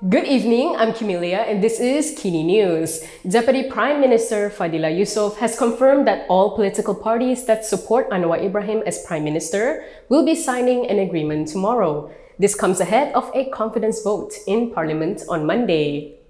Good evening, I'm Camelia and this is KiniNews. Deputy Prime Minister Fadillah Yusof has confirmed that all political parties that support Anwar Ibrahim as Prime Minister will be signing an agreement tomorrow. This comes ahead of a confidence vote in Parliament on Monday.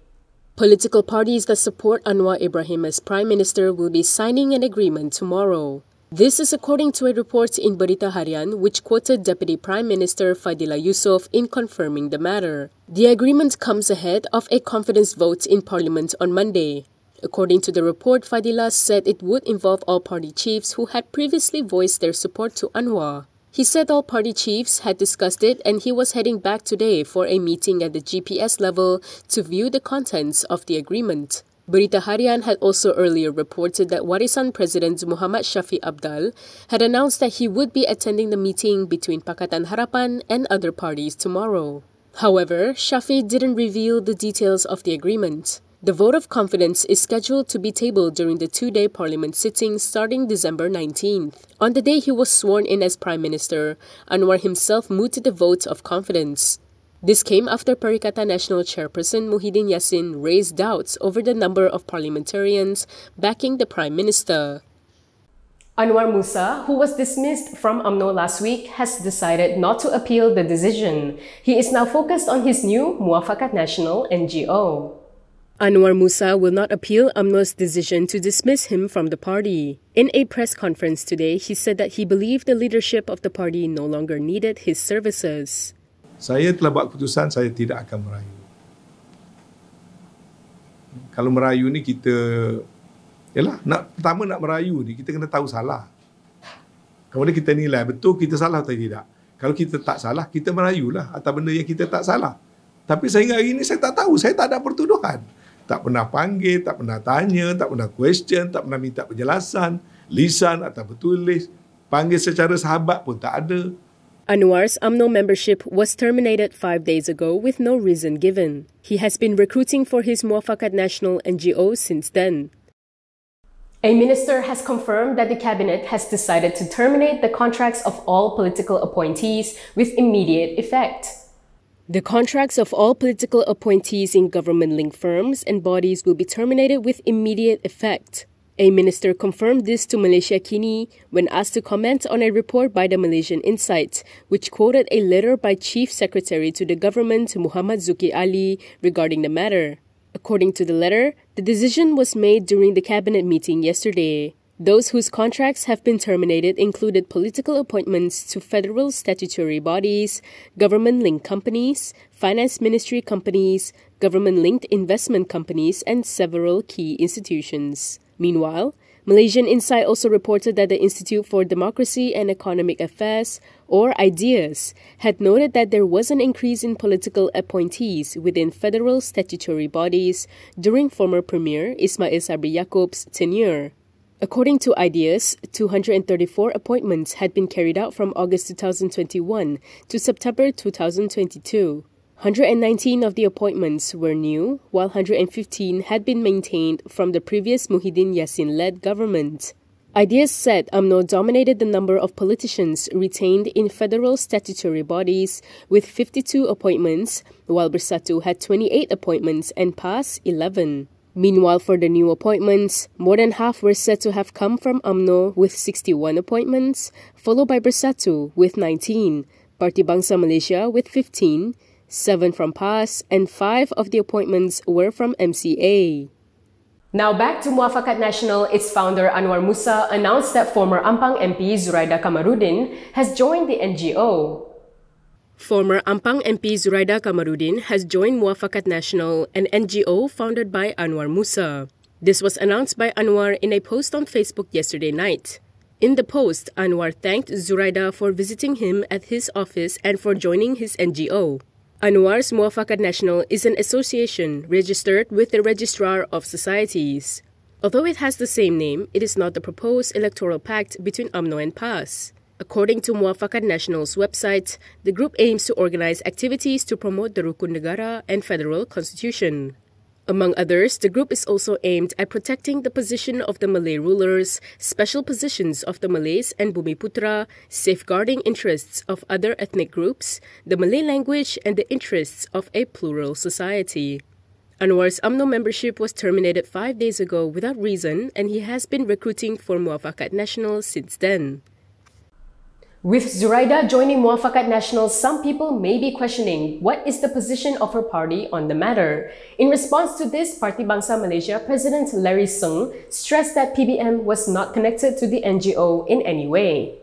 Political parties that support Anwar Ibrahim as Prime Minister will be signing an agreement tomorrow. This is according to a report in Berita Harian which quoted Deputy Prime Minister Fadillah Yusof in confirming the matter. The agreement comes ahead of a confidence vote in Parliament on Monday. According to the report, Fadillah said it would involve all party chiefs who had previously voiced their support to Anwar. He said all party chiefs had discussed it and he was heading back today for a meeting at the GPS level to view the contents of the agreement. Berita Harian had also earlier reported that Warisan President Muhammad Shafee Abdal had announced that he would be attending the meeting between Pakatan Harapan and other parties tomorrow. However, Shafee didn't reveal the details of the agreement. The vote of confidence is scheduled to be tabled during the two-day Parliament sitting starting December 19th. On the day he was sworn in as Prime Minister, Anwar himself mooted the vote of confidence. This came after Pakatan National Chairperson Muhyiddin Yassin raised doubts over the number of parliamentarians backing the Prime Minister. Anwar Musa, who was dismissed from UMNO last week, has decided not to appeal the decision. He is now focused on his new Muafakat Nasional NGO. Anwar Musa will not appeal UMNO's decision to dismiss him from the party. In a press conference today, he said that he believed the leadership of the party no longer needed his services. Saya telah buat keputusan saya tidak akan merayu. Kalau merayu ni kita, pertama nak merayu ni kita kena tahu salah. Kemudian kita nilai betul kita salah atau tidak. Kalau kita tak salah, kita merayulah atas benda yang kita tak salah. Tapi sehingga hari ini saya tak tahu, saya tak ada pertuduhan. Tak pernah panggil, tak pernah tanya, tak pernah question, tak pernah minta penjelasan, lisan atau bertulis, panggil secara sahabat pun tak ada. Anwar's UMNO membership was terminated 5 days ago with no reason given. He has been recruiting for his Muafakat Nasional NGO since then. A minister has confirmed that the cabinet has decided to terminate the contracts of all political appointees with immediate effect. The contracts of all political appointees in government-linked firms and bodies will be terminated with immediate effect. A minister confirmed this to Malaysia Kini when asked to comment on a report by the Malaysian Insight, which quoted a letter by Chief Secretary to the government Muhammad Zuki Ali regarding the matter. According to the letter, the decision was made during the cabinet meeting yesterday. Those whose contracts have been terminated included political appointments to federal statutory bodies, government-linked companies, finance ministry companies, government-linked investment companies, and several key institutions. Meanwhile, Malaysian Insight also reported that the Institute for Democracy and Economic Affairs, or IDEAS, had noted that there was an increase in political appointees within federal statutory bodies during former Premier Ismail Sabri Yaakob's tenure. According to IDEAS, 234 appointments had been carried out from August 2021 to September 2022. 119 of the appointments were new, while 115 had been maintained from the previous Muhyiddin Yassin-led government. IDEAS said UMNO dominated the number of politicians retained in federal statutory bodies with 52 appointments, while Bersatu had 28 appointments and PAS 11. Meanwhile, for the new appointments, more than half were said to have come from UMNO with 61 appointments, followed by Bersatu with 19, Parti Bangsa Malaysia with 15, 7 from PAS, and 5 of the appointments were from MCA. Now back to Muafakat Nasional, its founder Anwar Musa announced that former Ampang MP Zuraida Kamarudin has joined the NGO. Former Ampang MP Zuraida Kamarudin has joined Muafakat Nasional, an NGO founded by Anwar Musa. This was announced by Anwar in a post on Facebook yesterday night. In the post, Anwar thanked Zuraida for visiting him at his office and for joining his NGO. Anwar's Muafakat Nasional is an association registered with the Registrar of Societies. Although it has the same name, it is not the proposed electoral pact between UMNO and PAS. According to Muafakat Nasional's website, the group aims to organize activities to promote the Rukun Negara and Federal Constitution. Among others, the group is also aimed at protecting the position of the Malay rulers, special positions of the Malays and Bumiputra, safeguarding interests of other ethnic groups, the Malay language, and the interests of a plural society. Anwar's UMNO membership was terminated 5 days ago without reason, and he has been recruiting for Muafakat Nasional since then. With Zuraida joining Muafakat Nasional, some people may be questioning what is the position of her party on the matter. In response to this, Parti Bangsa Malaysia President Larry Seng stressed that PBM was not connected to the NGO in any way.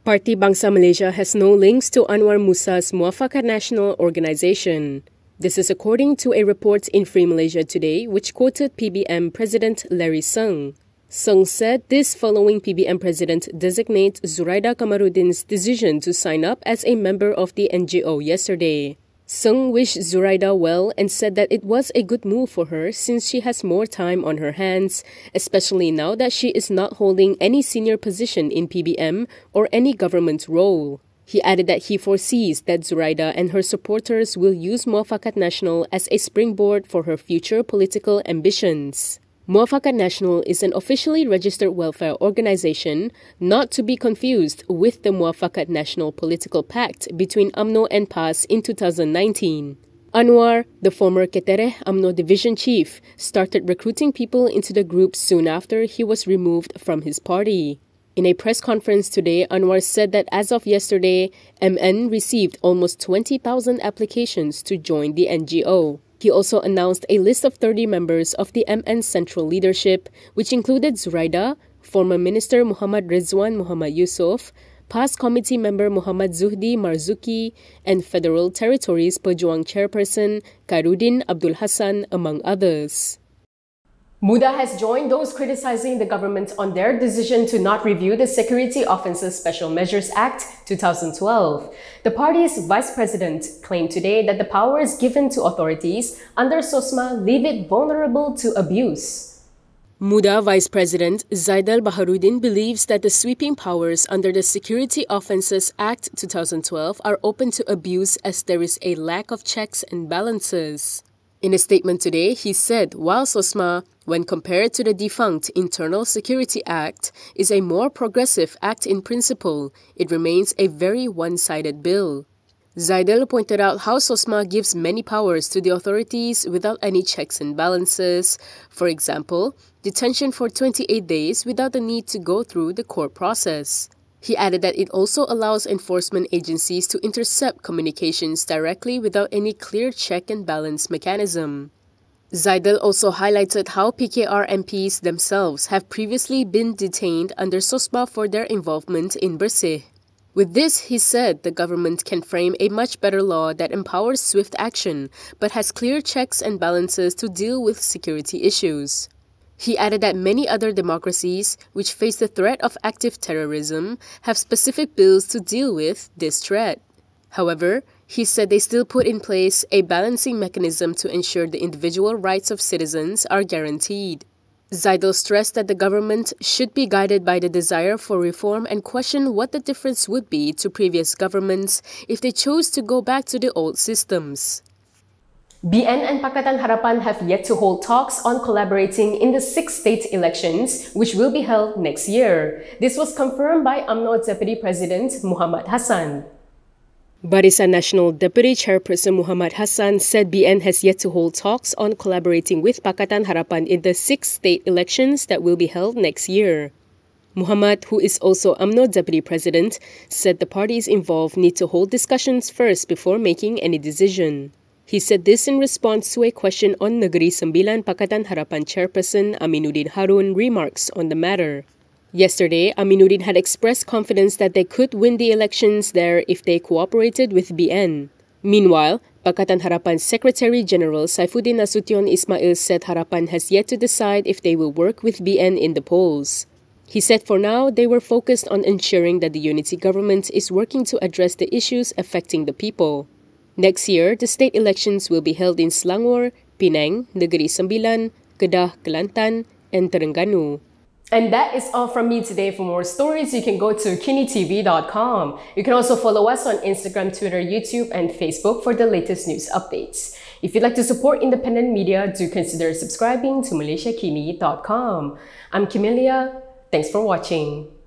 Parti Bangsa Malaysia has no links to Anwar Musa's Muafakat Nasional organization. This is according to a report in Free Malaysia Today, which quoted PBM President Larry Seng. Seng said this following PBM President-designate Zuraida Kamaruddin's decision to sign up as a member of the NGO yesterday. Seng wished Zuraida well and said that it was a good move for her since she has more time on her hands, especially now that she is not holding any senior position in PBM or any government role. He added that he foresees that Zuraida and her supporters will use Muafakat Nasional as a springboard for her future political ambitions. Muafakat Nasional is an officially registered welfare organization, not to be confused with the Muafakat Nasional political pact between UMNO and PAS in 2019. Anwar, the former Ketereh UMNO division chief, started recruiting people into the group soon after he was removed from his party. In a press conference today, Anwar said that as of yesterday, MN received almost 20,000 applications to join the NGO. He also announced a list of 30 members of the MN Central Leadership, which included Zuraida, former Minister Muhammad Rizwan Muhammad Yusof, past committee member Muhammad Zuhdi Marzuki, and Federal Territories Pejuang Chairperson Khairuddin Abdul Hassan, among others. Muda has joined those criticizing the government on their decision to not review the Security Offences Special Measures Act 2012. The party's vice president claimed today that the powers given to authorities under SOSMA leave it vulnerable to abuse. Muda Vice President Zaidal Baharuddin believes that the sweeping powers under the Security Offences Act 2012 are open to abuse as there is a lack of checks and balances. In a statement today, he said while SOSMA, when compared to the defunct Internal Security Act, is a more progressive act in principle, it remains a very one-sided bill. Zaidal pointed out how SOSMA gives many powers to the authorities without any checks and balances. For example, detention for 28 days without the need to go through the court process. He added that it also allows enforcement agencies to intercept communications directly without any clear check and balance mechanism. Zaidal also highlighted how PKR MPs themselves have previously been detained under SOSMA for their involvement in Bersih. With this, he said the government can frame a much better law that empowers swift action but has clear checks and balances to deal with security issues. He added that many other democracies, which face the threat of active terrorism, have specific bills to deal with this threat. However, he said they still put in place a balancing mechanism to ensure the individual rights of citizens are guaranteed. Zaidal stressed that the government should be guided by the desire for reform and question what the difference would be to previous governments if they chose to go back to the old systems. BN and Pakatan Harapan have yet to hold talks on collaborating in the 6 state elections, which will be held next year. This was confirmed by UMNO Deputy President Muhammad Hassan. Barisan Nasional Deputy Chairperson Muhammad Hassan said BN has yet to hold talks on collaborating with Pakatan Harapan in the 6 state elections that will be held next year. Muhammad, who is also UMNO Deputy President, said the parties involved need to hold discussions first before making any decision. He said this in response to a question on Negeri Sembilan Pakatan Harapan Chairperson Aminuddin Harun remarks on the matter. Yesterday, Aminuddin had expressed confidence that they could win the elections there if they cooperated with BN. Meanwhile, Pakatan Harapan Secretary General Saifuddin Nasution Ismail said Harapan has yet to decide if they will work with BN in the polls. He said for now, they were focused on ensuring that the unity government is working to address the issues affecting the people. Next year, the state elections will be held in Selangor, Penang, Negeri Sembilan, Kedah, Kelantan, and Terengganu. And that is all from me today. For more stories, you can go to KiniTV.com. You can also follow us on Instagram, Twitter, YouTube, and Facebook for the latest news updates. If you'd like to support independent media, do consider subscribing to MalaysiaKini.com. I'm Camelia. Thanks for watching.